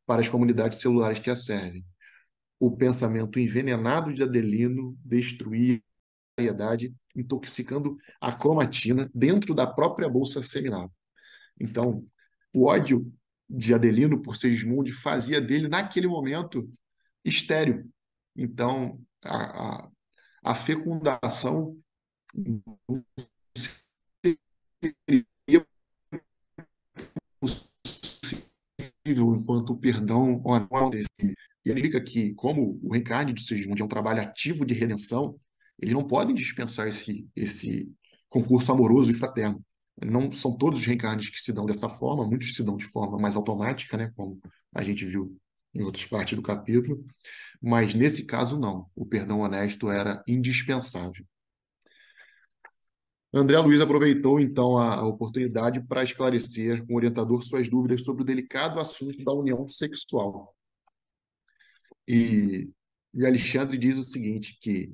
Speaker 2: para as comunidades celulares que a servem. O pensamento envenenado de Adelino destruía a variedade, intoxicando a cromatina dentro da própria bolsa seminal. Então, o ódio de Adelino por Segismundo fazia dele, naquele momento, estéril. Então, a fecundação não seria possível enquanto o perdão não acontece. E ele explica que, como o reencarne de Segismundo é um trabalho ativo de redenção, eles não podem dispensar esse concurso amoroso e fraterno. Não são todos os reencarnes que se dão dessa forma, muitos se dão de forma mais automática, né, como a gente viu em outras partes do capítulo, mas nesse caso não. O perdão honesto era indispensável. André Luiz aproveitou então a oportunidade para esclarecer com o orientador suas dúvidas sobre o delicado assunto da união sexual. E Alexandre diz o seguinte, que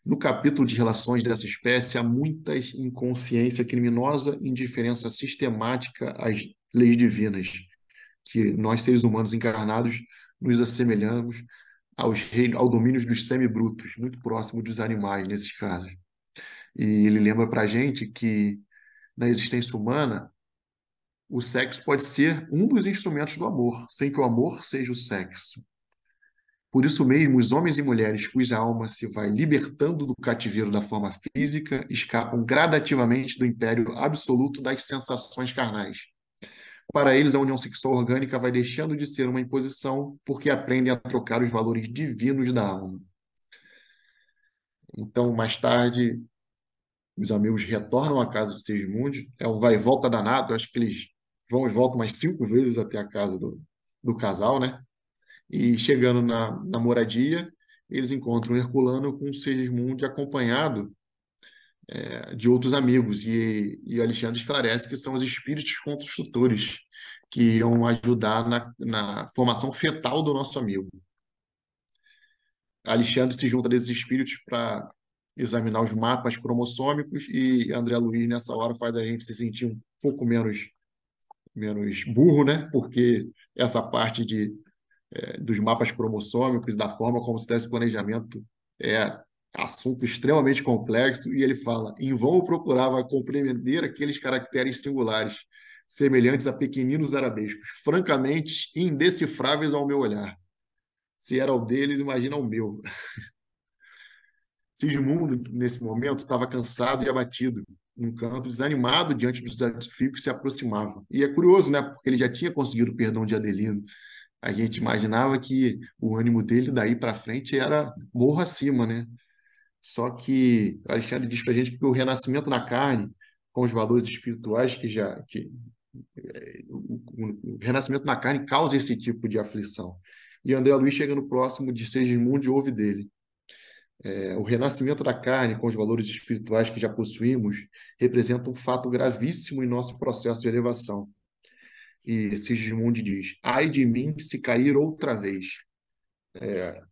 Speaker 2: no capítulo de relações dessa espécie há muitas inconsciência criminosa e indiferença sistemática às leis divinas, que nós, seres humanos encarnados, nos assemelhamos ao domínio dos semibrutos, muito próximo dos animais nesses casos. E ele lembra para a gente que na existência humana o sexo pode ser um dos instrumentos do amor, sem que o amor seja o sexo. Por isso mesmo, os homens e mulheres cuja alma se vai libertando do cativeiro da forma física escapam gradativamente do império absoluto das sensações carnais. Para eles, a união sexual orgânica vai deixando de ser uma imposição porque aprendem a trocar os valores divinos da alma. Então, mais tarde, os amigos retornam à casa de Segismundo. É um vai e volta danado. Eu acho que eles vão e voltam umas 5 vezes até a casa do casal, né? E chegando na moradia, eles encontram Herculano com Segismundo acompanhado de outros amigos. E Alexandre esclarece que são os espíritos construtores que iam ajudar na formação fetal do nosso amigo. Alexandre se junta desses espíritos para examinar os mapas cromossômicos e André Luiz, nessa hora, faz a gente se sentir um pouco menos burro, né? Porque essa parte dos mapas cromossômicos, da forma como se dá esse planejamento, é assunto extremamente complexo, e ele fala: em vão eu procurava compreender aqueles caracteres singulares, semelhantes a pequeninos arabescos, francamente indecifráveis ao meu olhar. Se era o deles, imagina o meu. Sigismundo, nesse momento, estava cansado e abatido, num canto, desanimado diante do desafio que se aproximava. E é curioso, né? Porque ele já tinha conseguido o perdão de Adelino. A gente imaginava que o ânimo dele daí para frente era morro acima, né? Só que Alexandre diz para a gente que o renascimento na carne, com os valores espirituais o renascimento na carne causa esse tipo de aflição. E André Luiz, chegando próximo de Segismundo, ouve dele. O renascimento da carne, com os valores espirituais que já possuímos, representa um fato gravíssimo em nosso processo de elevação. E Sigismund diz: ai de mim se cair outra vez.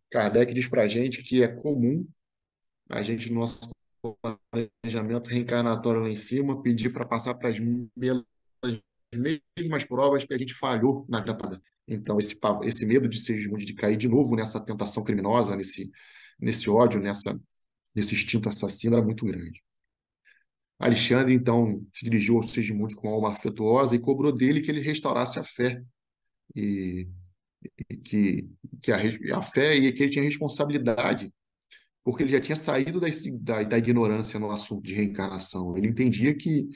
Speaker 2: Kardec diz para a gente que é comum a gente, no nosso planejamento reencarnatório lá em cima, pedir para passar para as mesmas provas que a gente falhou na temporada. Então, esse medo de Sigismund de cair de novo nessa tentação criminosa, nesse ódio, nesse instinto assassino, era muito grande. Alexandre, então, se dirigiu ao Sigismund com uma alma afetuosa e cobrou dele que ele restaurasse a fé. E, e a fé e que ele tinha responsabilidade, porque ele já tinha saído da ignorância no assunto de reencarnação. Ele entendia que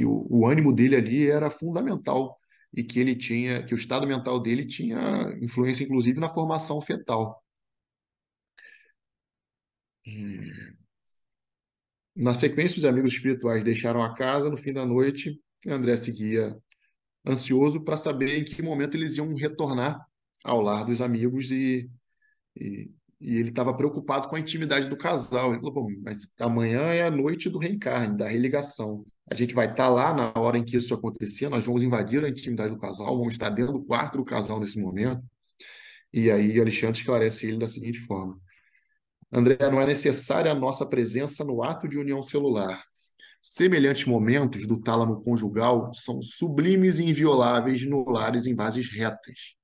Speaker 2: o ânimo dele ali era fundamental e que o estado mental dele tinha influência, inclusive, na formação fetal. Na sequência, os amigos espirituais deixaram a casa. No fim da noite, André seguia ansioso para saber em que momento eles iam retornar ao lar dos amigos e, e ele estava preocupado com a intimidade do casal. Ele falou: "Pô, mas amanhã é a noite do reencarne, da religação. A gente vai estar lá na hora em que isso acontecer, nós vamos invadir a intimidade do casal, vamos estar dentro do quarto do casal nesse momento." E aí Alexandre esclarece ele da seguinte forma: André, não é necessária a nossa presença no ato de união celular. Semelhantes momentos do tálamo conjugal são sublimes e invioláveis no lares em bases retas.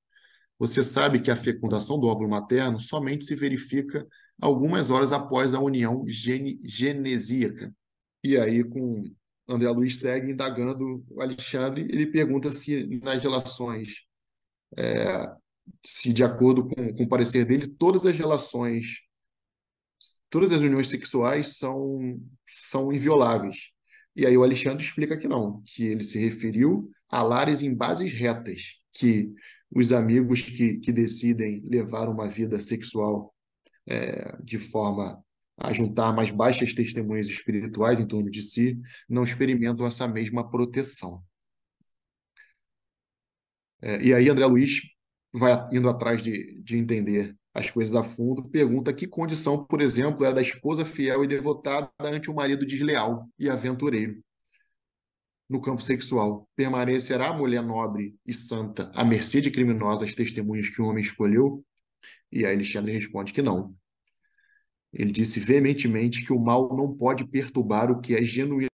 Speaker 2: Você sabe que a fecundação do óvulo materno somente se verifica algumas horas após a união genesíaca. E aí, com André Luiz segue indagando o Alexandre, ele pergunta se nas relações, se de acordo com o parecer dele, todas as uniões sexuais são invioláveis. E aí o Alexandre explica que não, que ele se referiu a lares em bases retas, que os amigos que decidem levar uma vida sexual de forma a juntar mais baixas testemunhas espirituais em torno de si, não experimentam essa mesma proteção. E aí André Luiz vai indo atrás de entender as coisas a fundo, pergunta que condição, por exemplo, é a da esposa fiel e devotada ante um marido desleal e aventureiro no campo sexual. Permanecerá a mulher nobre e santa à mercê de criminosas testemunhas que o homem escolheu? E aí Alexandre responde que não. Ele disse veementemente que o mal não pode perturbar o que é genuíno.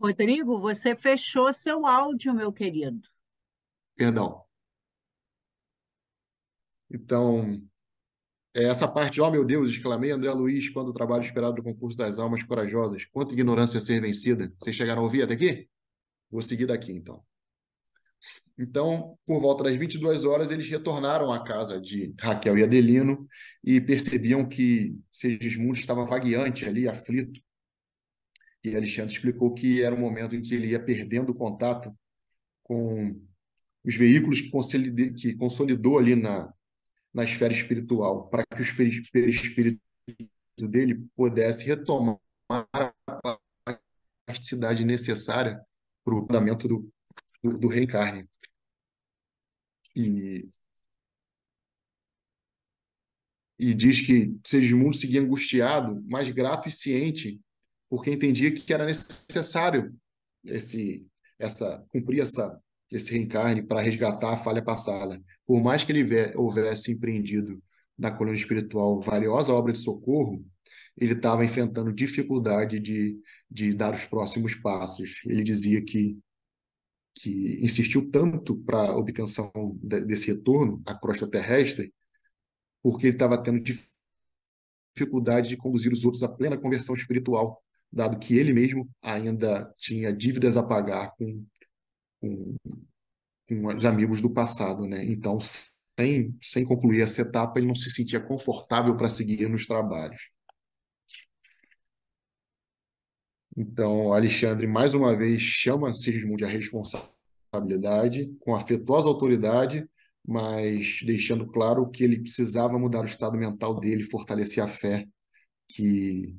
Speaker 3: Rodrigo, você fechou seu áudio, meu querido.
Speaker 2: Perdão. Então, essa parte, ó meu Deus, exclamei André Luiz quando o trabalho esperado do concurso das almas corajosas. Quanta ignorância a ser vencida. Vocês chegaram a ouvir até aqui? Vou seguir daqui, então. Então, por volta das 22 horas, eles retornaram à casa de Raquel e Adelino e percebiam que Segismundo estava vagueante ali, aflito. E Alexandre explicou que era um momento em que ele ia perdendo contato com os veículos que consolidou ali na esfera espiritual, para que o perispírito dele pudesse retomar a plasticidade necessária para o andamento do reencarne. E, e diz que Segismundo seguia angustiado, mas grato e ciente, porque entendia que era necessário cumprir esse reencarne para resgatar a falha passada. Por mais que ele houvesse empreendido na colônia espiritual valiosa obra de socorro, ele estava enfrentando dificuldade de dar os próximos passos. Ele dizia que insistiu tanto para a obtenção desse retorno à crosta terrestre, porque ele estava tendo dificuldade de conduzir os outros à plena conversão espiritual, dado que ele mesmo ainda tinha dívidas a pagar com, com os amigos do passado, né? Então, sem concluir essa etapa, ele não se sentia confortável para seguir nos trabalhos. Então, Alexandre, mais uma vez, chama Sigismund à responsabilidade, com afetuosa autoridade, mas deixando claro que ele precisava mudar o estado mental dele, fortalecer a fé, que,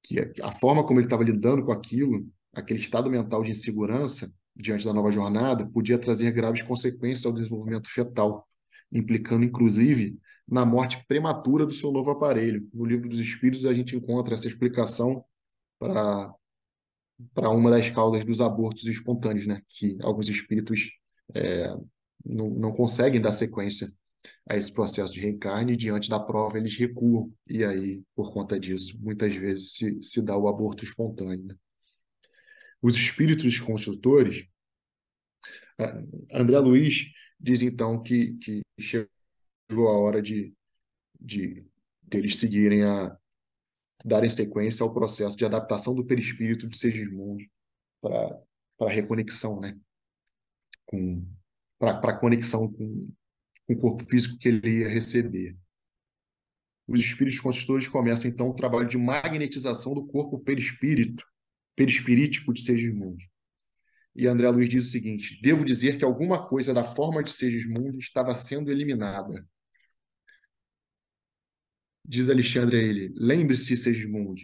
Speaker 2: que a forma como ele estava lidando com aquilo, aquele estado mental de insegurança diante da nova jornada, podia trazer graves consequências ao desenvolvimento fetal, implicando, inclusive, na morte prematura do seu novo aparelho. No Livro dos Espíritos, a gente encontra essa explicação para uma das causas dos abortos espontâneos, né? Que alguns espíritos é, não conseguem dar sequência a esse processo de reencarne e diante da prova eles recuam. E aí, por conta disso, muitas vezes se dá o aborto espontâneo, né? Os espíritos construtores, André Luiz diz então que chegou a hora de deles seguirem darem sequência ao processo de adaptação do perispírito de Segismundo para a reconexão, né? Com para a conexão com o corpo físico que ele ia receber. Os espíritos construtores começam então o trabalho de magnetização do corpo perispirítico de Segismundo. E André Luiz diz o seguinte: devo dizer que alguma coisa da forma de Segismundo estava sendo eliminada. Diz Alexandre a ele: lembre-se, Segismundo,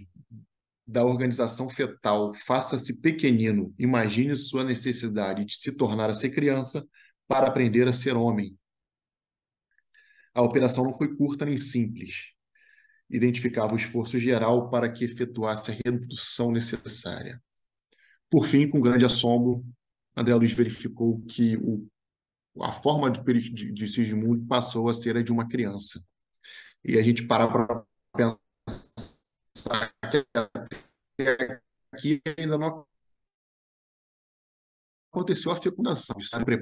Speaker 2: da organização fetal, faça-se pequenino, imagine sua necessidade de se tornar a ser criança para aprender a ser homem. A operação não foi curta nem simples. Identificava o esforço geral para que efetuasse a redução necessária. Por fim, com grande assombro, André Luiz verificou que a forma de Sigismundo passou a ser a de uma criança. E a gente para pensar que aqui ainda não aconteceu a fecundação, sabe?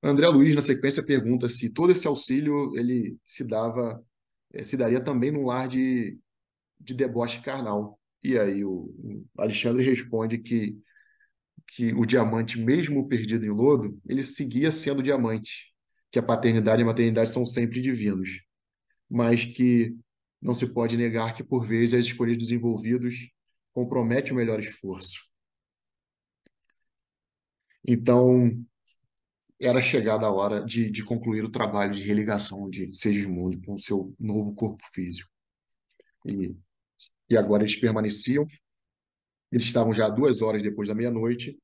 Speaker 2: André Luiz, na sequência, pergunta se todo esse auxílio ele se daria também num lar de deboche carnal. E aí o Alexandre responde que o diamante, mesmo perdido em lodo, ele seguia sendo diamante, que a paternidade e a maternidade são sempre divinos, mas que não se pode negar que, por vezes, as escolhas dos envolvidos comprometem o melhor esforço. Então, era chegada a hora de concluir o trabalho de religação de Segismundo com o seu novo corpo físico. E agora eles estavam já 2 horas depois da meia-noite,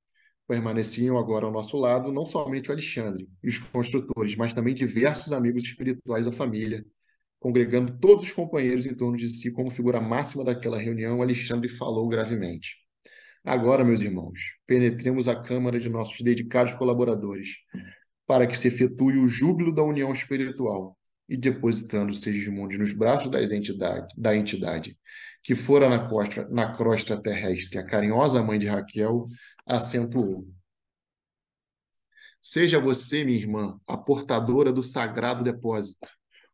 Speaker 2: permaneciam agora ao nosso lado, não somente o Alexandre e os construtores, mas também diversos amigos espirituais da família, congregando todos os companheiros em torno de si como figura máxima daquela reunião. Alexandre falou gravemente: agora, meus irmãos, penetremos a câmara de nossos dedicados colaboradores, para que se efetue o júbilo da união espiritual, e depositando Segismundo nos braços da entidade, que fora na crosta terrestre a carinhosa mãe de Raquel, acentuou: seja você, minha irmã, a portadora do sagrado depósito.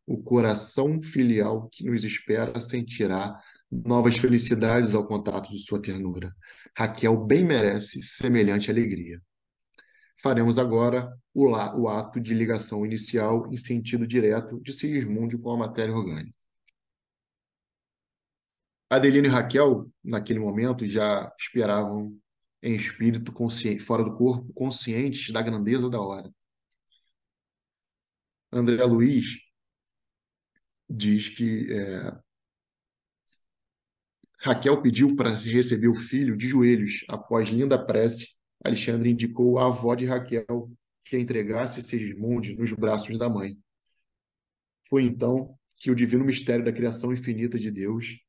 Speaker 2: O coração filial que nos espera sentirá novas felicidades ao contato de sua ternura. Raquel bem merece semelhante alegria. Faremos agora o ato de ligação inicial em sentido direto de Sigismundo com a matéria orgânica. Adelino e Raquel, naquele momento, já esperavam em espírito consciente, fora do corpo, conscientes da grandeza da hora. André Luiz diz que Raquel pediu para receber o filho de joelhos. Após linda prece, Alexandre indicou à avó de Raquel que a entregasse Sigismundo nos braços da mãe. Foi então que o divino mistério da criação infinita de Deus,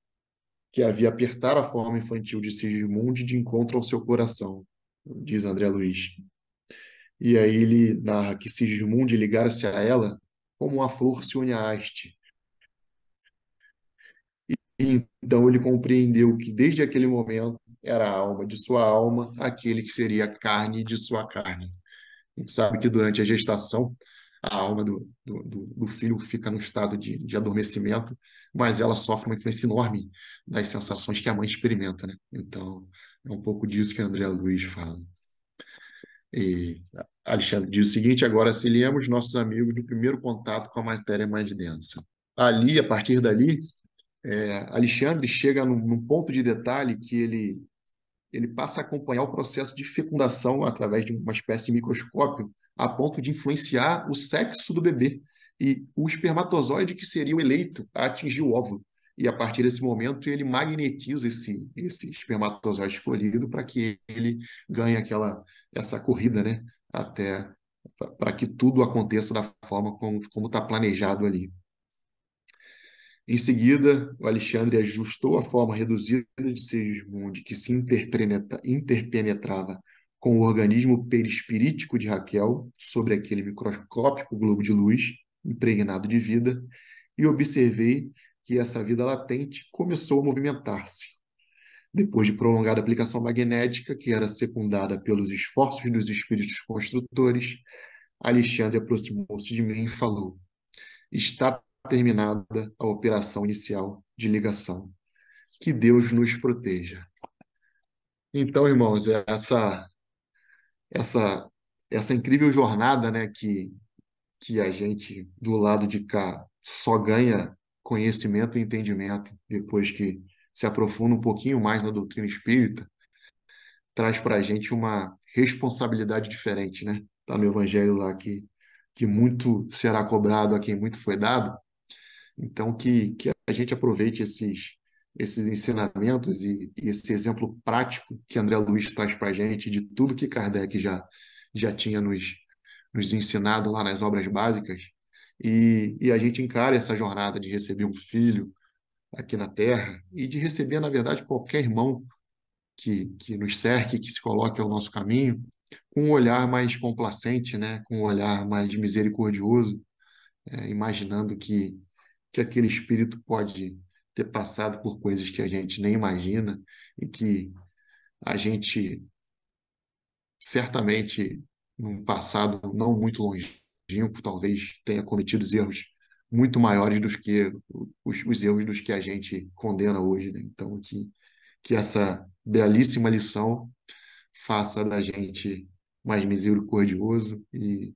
Speaker 2: que havia apertar a forma infantil de Sigismundo de encontro ao seu coração, diz André Luiz. E aí ele narra que Sigismundo ligara-se a ela como uma flor se une à haste. E então ele compreendeu que desde aquele momento era a alma de sua alma, aquele que seria a carne de sua carne. A gente sabe que durante a gestação, a alma do filho fica no estado de adormecimento, mas ela sofre uma influência enorme das sensações que a mãe experimenta, né? Então, é um pouco disso que André Luiz fala. E Alexandre diz o seguinte: agora auxiliemos nossos amigos do primeiro contato com a matéria mais densa. Ali, a partir dali, Alexandre chega num ponto de detalhe que ele passa a acompanhar o processo de fecundação através de uma espécie de microscópio, a ponto de influenciar o sexo do bebê e o espermatozoide que seria o eleito a atingir o óvulo. E a partir desse momento ele magnetiza esse espermatozoide escolhido para que ele ganhe essa corrida, né? Até para que tudo aconteça da forma como está planejado ali. Em seguida, o Alexandre ajustou a forma reduzida de Segismundo, que se interpenetrava com o organismo perispirítico de Raquel sobre aquele microscópico globo de luz impregnado de vida, e observei que essa vida latente começou a movimentar-se. Depois de prolongada aplicação magnética, que era secundada pelos esforços dos espíritos construtores, Alexandre aproximou-se de mim e falou: está terminada a operação inicial de ligação. Que Deus nos proteja. Então, irmãos, essa, essa incrível jornada, né, que a gente, do lado de cá, só ganha conhecimento e entendimento depois que se aprofunda um pouquinho mais na doutrina espírita, traz para a gente uma responsabilidade diferente, né? Está no Evangelho lá que muito será cobrado a quem muito foi dado. Então, que a gente aproveite esses ensinamentos e esse exemplo prático que André Luiz traz para a gente de tudo que Kardec já tinha nos ensinado lá nas obras básicas, e a gente encara essa jornada de receber um filho aqui na Terra e de receber, na verdade, qualquer irmão que nos cerque, que se coloque ao nosso caminho, com um olhar mais complacente, né? Com um olhar mais misericordioso, imaginando que aquele espírito pode ter passado por coisas que a gente nem imagina e que a gente certamente, num passado não muito longínquo, talvez tenha cometido erros muito maiores dos que os erros dos que a gente condena hoje, né? Então, que essa belíssima lição faça da gente mais misericordioso e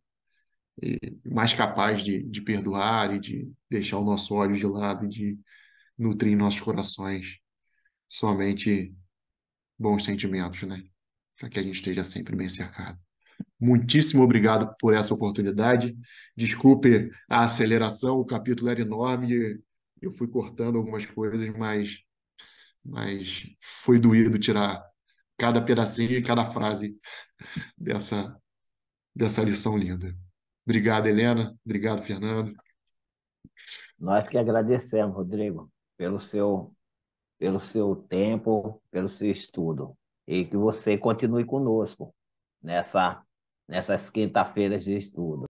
Speaker 2: mais capaz de perdoar e de deixar o nosso ódio de lado e de nutrir em nossos corações somente bons sentimentos, né? Para que a gente esteja sempre bem cercado. Muitíssimo obrigado por essa oportunidade. Desculpe a aceleração, o capítulo era enorme e eu fui cortando algumas coisas, mas foi doído tirar cada pedacinho e cada frase dessa, dessa lição linda. Obrigado, Helena. Obrigado, Fernando.
Speaker 1: Nós que agradecemos, Rodrigo, pelo seu tempo, pelo seu estudo. E que você continue conosco nessas quinta-feiras de estudo.